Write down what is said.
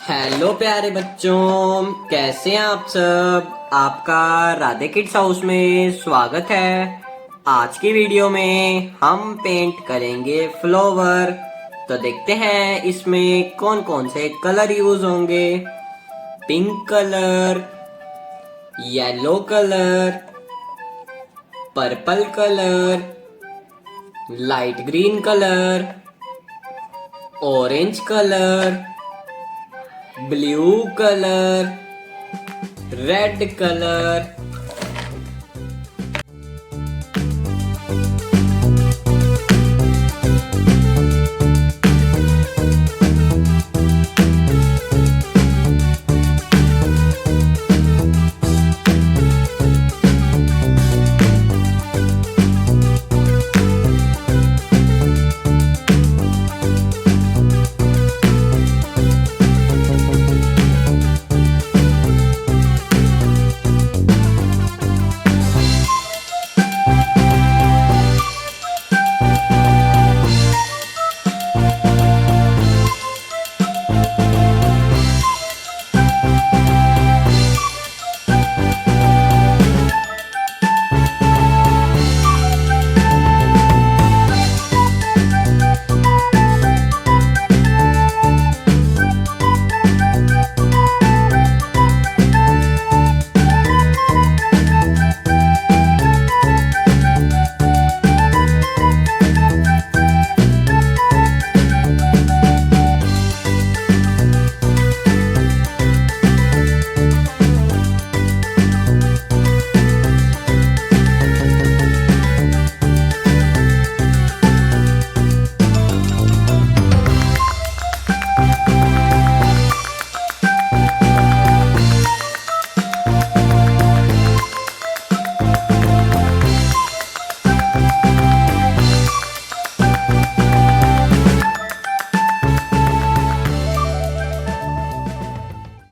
Hello प्यारे बच्चों, कैसे हैं आप सब। आपका राधे किड्स हाउस में स्वागत है। आज की वीडियो में हम पेंट करेंगे फ्लावर। तो देखते हैं इसमें कौन कौन से कलर यूज होंगे। Pink colour, yellow colour, purple colour, light green colour, orange colour, blue colour, red colour,